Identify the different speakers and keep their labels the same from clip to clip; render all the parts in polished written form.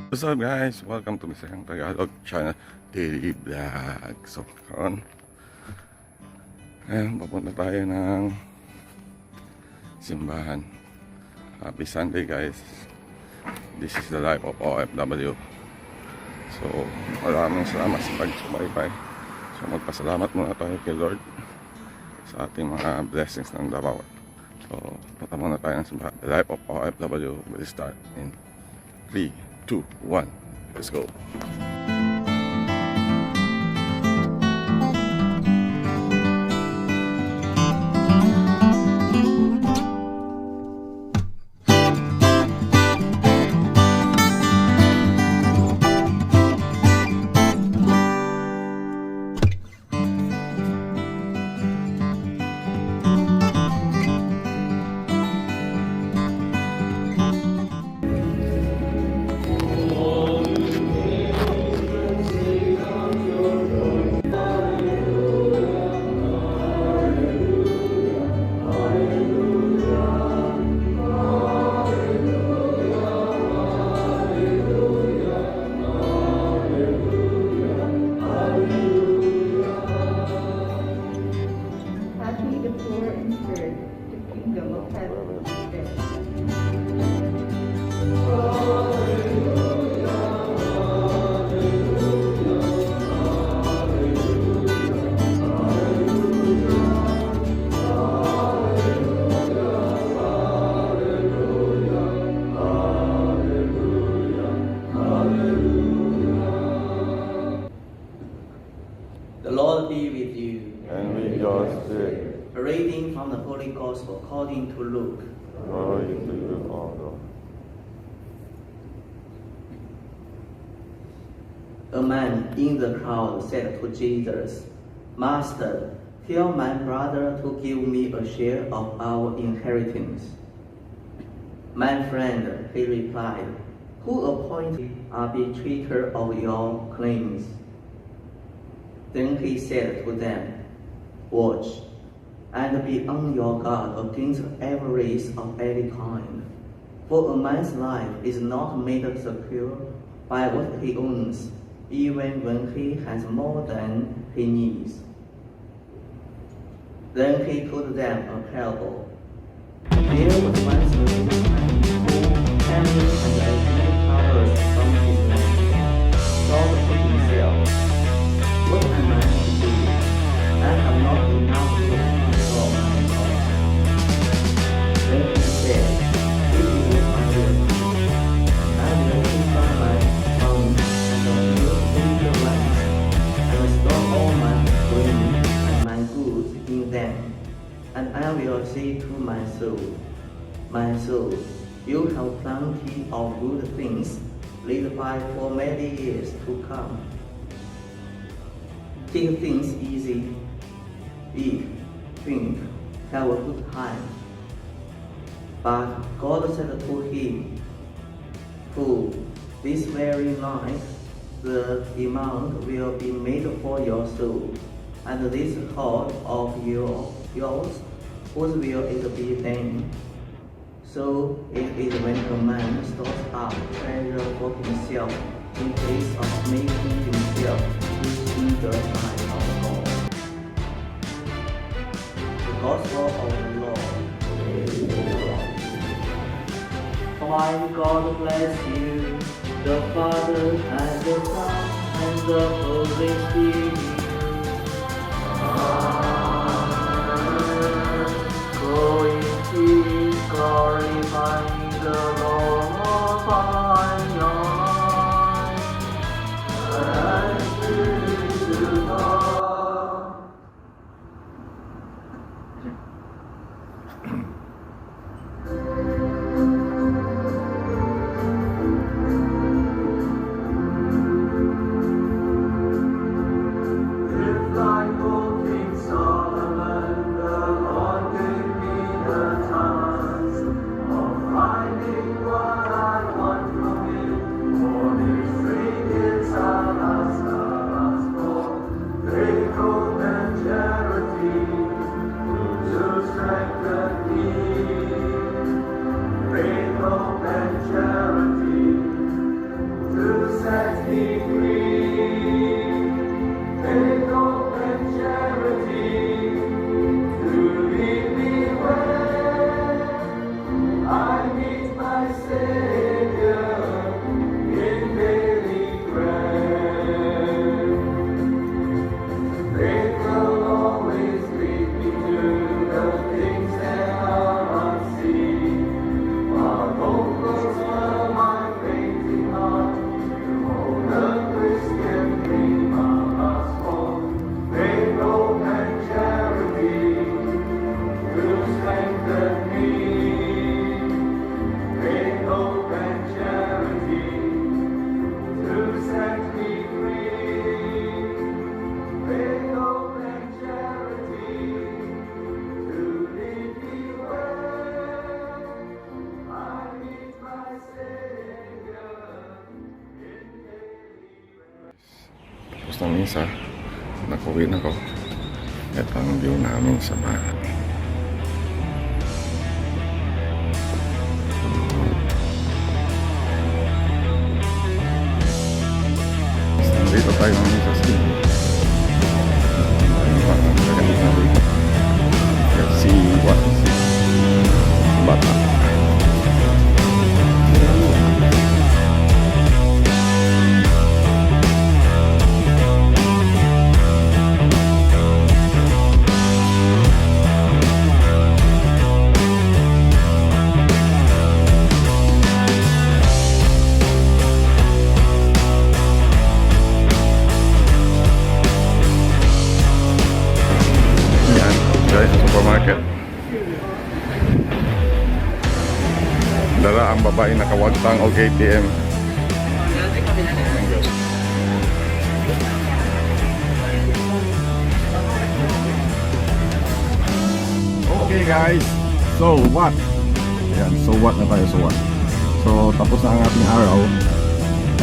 Speaker 1: What's up guys? Welcome to Visayang Tagalog channel daily vlog. So karon papunta tayo ng simbahan. Happy Sunday guys. This is the life of OFW. So maraming salamat sa pagsubaybay. So magpasalamat muna tayo kay Lord sa ating mga blessings ng Davao. So punta muna tayo ng simbahan. The life of OFW will start in 3, 2, 1. Let's go.
Speaker 2: The Lord be with you.
Speaker 1: And with your spirit.
Speaker 2: A reading from the Holy Gospel according to Luke.
Speaker 1: Glory to you, O Lord.
Speaker 2: A man in the crowd said to Jesus, Master, tell my brother to give me a share of our inheritance. My friend, he replied, who appointed arbitrator of your claims? Then he said to them, watch, and be on your guard against avarice of any kind. For a man's life is not made secure by what he owns, even when he has more than he needs. Then he told them a parable. There was once a rich man who, having as many powers from his land, thought to himself, what am I to do? I have not enough to control my thoughts. Then he said, this is my will. I will keep on my own and build in the lands, and store all my grain and my goods in them. And I will say to my soul, you have plenty of good things laid by for many years to come. Take things easy, eat, drink, have a good time. But God said to him, fool, this very night the demand will be made for your soul, and this heart of yours, whose will it be then? So it is when a man stores up treasure for himself in place of making himself rich in the sight of God. The Gospel of the Lord. Why God bless you, the Father and the Son and the Holy Spirit. Go in peace, glorifying the Lord by your life. Thanks be to God. If like old King Solomon, the Lord gave me the task of finding
Speaker 1: Tapos na misa, nakuwi na ko. Ito ang view namin sa bahay. Dito tayo ng misa sa si what is it? Bata. Supermarket. Dara ang babae nakawagtang og ATM. Okay guys, so what? Yan, so what na tayo, so what? So tapos na ang ating araw.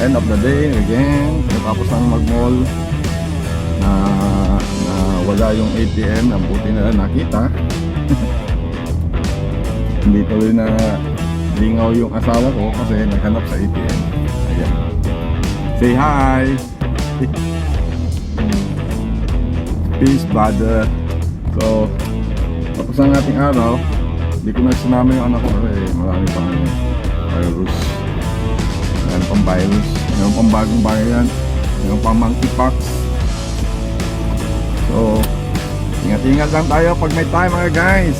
Speaker 1: End of the day again. Tapos ang mag-mall na wala yung ATM, ang buti na lang nakita. Hindi tuloy na lingaw yung asawa ko kasi naghanap sa ATM. Ayan. Say hi! Peace brother. So tapos ang ating araw. Hindi ko na sinama yung anak ko kasi marami pang virus. Meron pang virus, meron pang bagong variant, meron pang monkeypox. So, ingat-ingat lang tayo pag may time mga guys.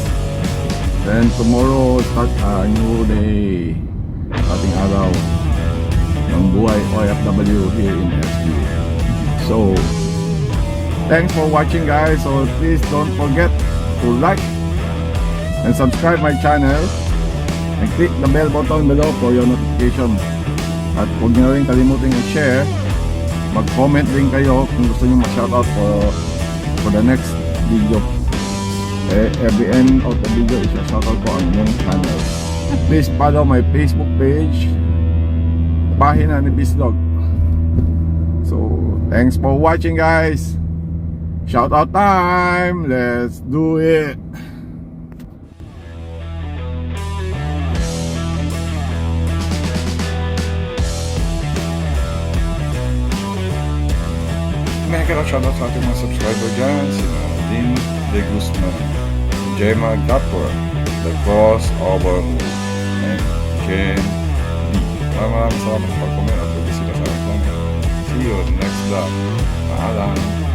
Speaker 1: Then tomorrow start a new day. Ating araw ng buhay OFW here in SG. So, thanks for watching guys. So please don't forget to like and subscribe my channel and click the bell button below for your notification. At huwag nyo rin kalimutin i-share. Mag-comment din kayo kung gusto nyo ma-shoutout for the next video. Every end of the video is a shoutout ko ang inyong channel. Please follow my Facebook page, pahina ni VisLog. So thanks for watching guys. Shoutout time. Let's do it. May shoutout sa ating mga subscriber dyan, sina Lynn De Guzman, Gemma Gapur, The Crossover Move, and Jen B. Maraming salamat sa pag-comment at pag-bisita sa aking channel. See you next vlog. Paalam.